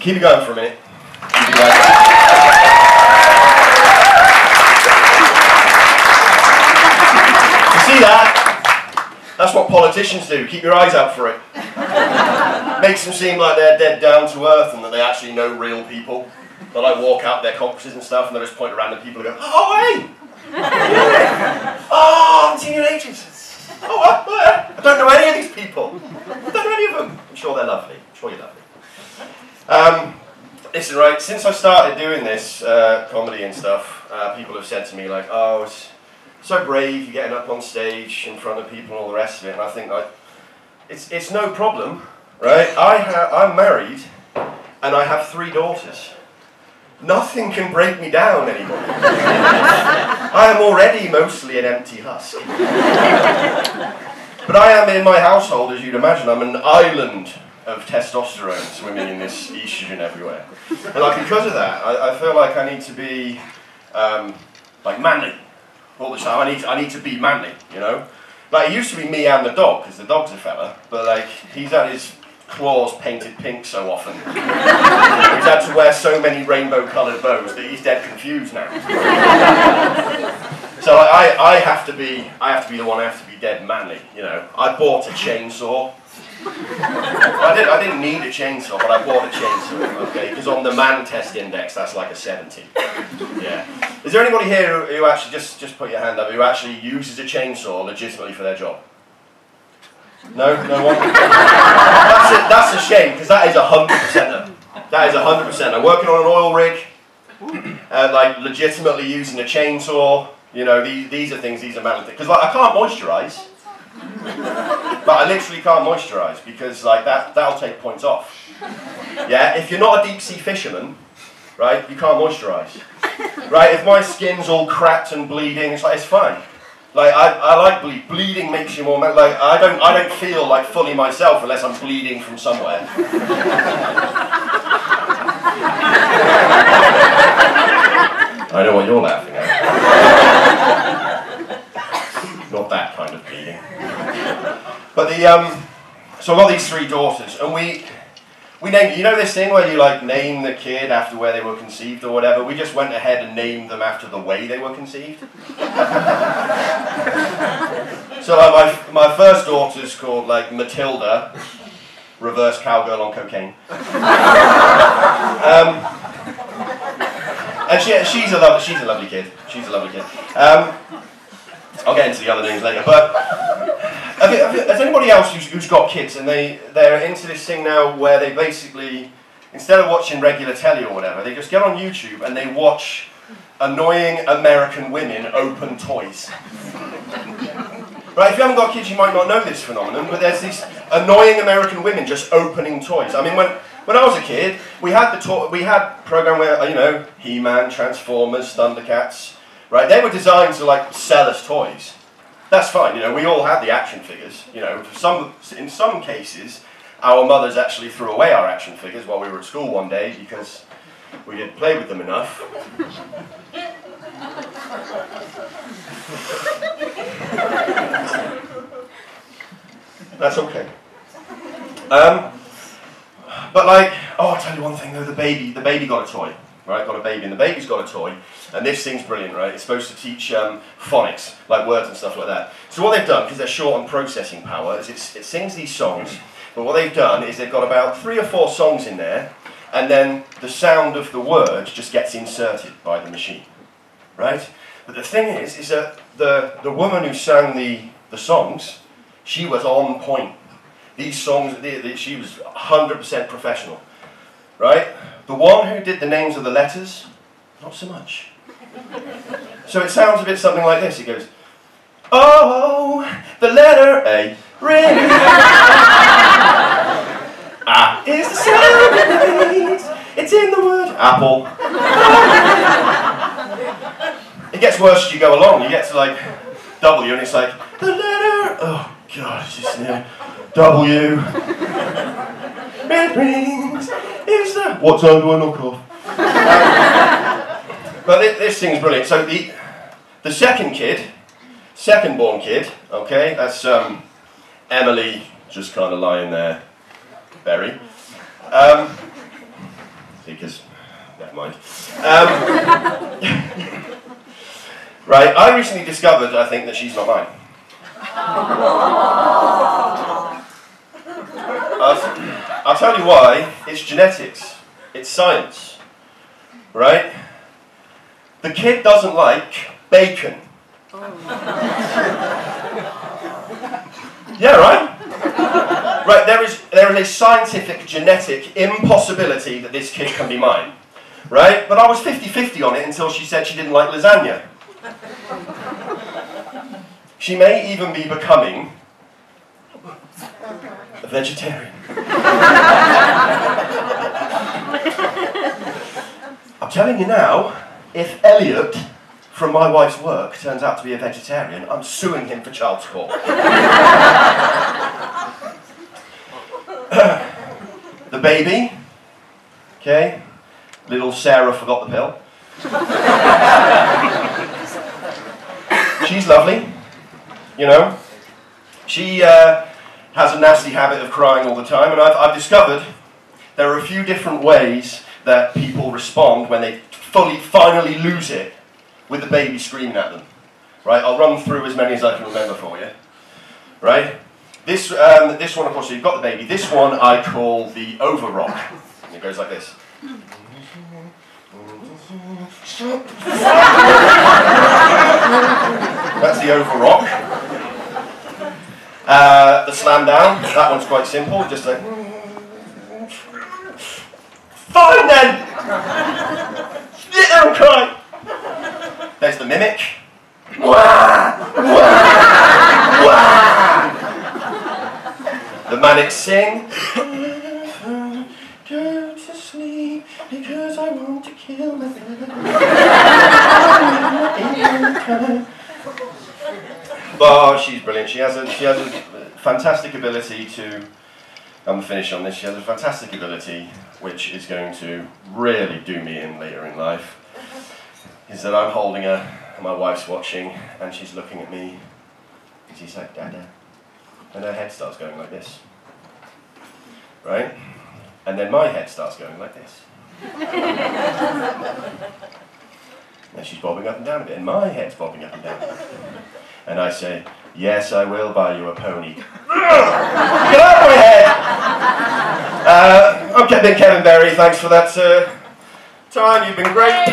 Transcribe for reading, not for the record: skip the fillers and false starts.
Keep it going for a minute. Keep it going. You see that? That's what politicians do. Keep your eyes out for it. Makes them seem like they're dead down to earth and that they actually know real people. They like walk out their conferences and stuff and they just point around at people and go, oh, hey! Yeah. Oh, I haven't seen you in ages. Oh, I don't know any of these people. I don't know any of them. I'm sure they're lovely. I'm sure you're lovely. Listen, right, since I started doing this comedy and stuff, people have said to me like, oh, it's so brave, you're getting up on stage in front of people and all the rest of it. And I think like, it's no problem, right? I'm married and I have 3 daughters. Nothing can break me down anymore. I am already mostly an empty husk. But I am in my household, as you'd imagine, I'm an island of testosterone swimming in this estrogen everywhere. And like because of that, I feel like I need to be like manly all the time. I need to be manly, you know? Like it used to be me and the dog, because the dog's a fella, but like he's had his claws painted pink so often. He's had to wear so many rainbow-coloured bows that he's dead confused now. So I have to be the one. I have to be dead manly. You know, I bought a chainsaw. I didn't need a chainsaw, but I bought a chainsaw. Okay, because on the man test index, that's like a 70. Yeah. Is there anybody here who actually just put your hand up who actually uses a chainsaw legitimately for their job? No, no one. That's a shame because that is 100%. That is 100%. I'm working on an oil rig, like legitimately using a chainsaw. You know, these are things. These are manly things. Because like I can't moisturise, but I literally can't moisturise because like that'll take points off. Yeah, if you're not a deep sea fisherman, right, you can't moisturise. Right, if my skin's all cracked and bleeding, it's like it's fine. Like I like bleeding makes you more like I don't feel like fully myself unless I'm bleeding from somewhere. I know what you're laughing at. Not that kind of bleeding. But so I've got these 3 daughters, and we named, you know this thing where you like name the kid after where they were conceived or whatever? We just went ahead and named them after the way they were conceived. So like my first daughter's called like Matilda, reverse cowgirl on cocaine. And she's a lovely kid. She's a lovely kid. I'll get into the other names later, but has anybody else who's got kids and they're into this thing now where they basically, instead of watching regular telly or whatever, they just get on YouTube and they watch annoying American women open toys? Right, if you haven't got kids you might not know this phenomenon, but there's these annoying American women just opening toys. I mean, when I was a kid, we had a program where, you know, He-Man, Transformers, Thundercats, right? They were designed to like sell us toys. That's fine, you know, we all had the action figures. You know, in some cases, our mothers actually threw away our action figures while we were at school one day because we didn't play with them enough. That's okay. But like, oh, I'll tell you one thing though, the baby got a toy. Right, got a baby, and the baby's got a toy, and this thing's brilliant, right? It's supposed to teach phonics, like words and stuff like that. So what they've done, because they're short on processing power, is it sings these songs, but what they've done is they've got about 3 or 4 songs in there, and then the sound of the word just gets inserted by the machine, right? But the thing is that the woman who sang the songs, she was on point. These songs, she was 100% professional, right? The one who did the names of the letters, not so much. So it sounds a bit something like this. It goes, oh, the letter A rings. A is the sound it makes. It's in the word apple. It gets worse as you go along. You get to like W and it's like, the letter, oh God, it's just W. It rings. Is the what time do I knock off? But this thing's brilliant. So the second born kid, okay, that's Emily, just kind of lying there, Berry. because, never mind. Right, I recently discovered, I think, that she's not mine. I'll tell you why. It's genetics. It's science. Right? The kid doesn't like bacon. Yeah, right? Right, there is a scientific, genetic impossibility that this kid can be mine. Right? But I was 50-50 on it until she said she didn't like lasagna. She may even be becoming a vegetarian. I'm telling you now, if Elliot from my wife's work turns out to be a vegetarian, I'm suing him for child support. The baby, okay, little Sarah forgot the pill. She's lovely, you know. She has a nasty habit of crying all the time, and I've discovered there are a few different ways that people respond when they finally lose it with the baby screaming at them. Right, I'll run through as many as I can remember for you. Right, this one, of course, so you've got the baby. This one I call the over rock. And it goes like this. That's the over rock. The slam down, that one's quite simple, just like... Fine then! Sit there and cry! There's the mimic. Wah! Wah! Wah! The manic sing. Go to sleep because I want to kill myself. Oh, she's brilliant. She has a fantastic ability to, I'm finished on this, she has a fantastic ability which is going to really do me in later in life, is that I'm holding her, and my wife's watching, and she's looking at me, and she's like, Dada, and her head starts going like this, right? And then my head starts going like this. And she's bobbing up and down a bit, and my head's bobbing up and down. And I say, yes, I will buy you a pony. Get out of my head! I'm Kevin Berry, thanks for that time, you've been great.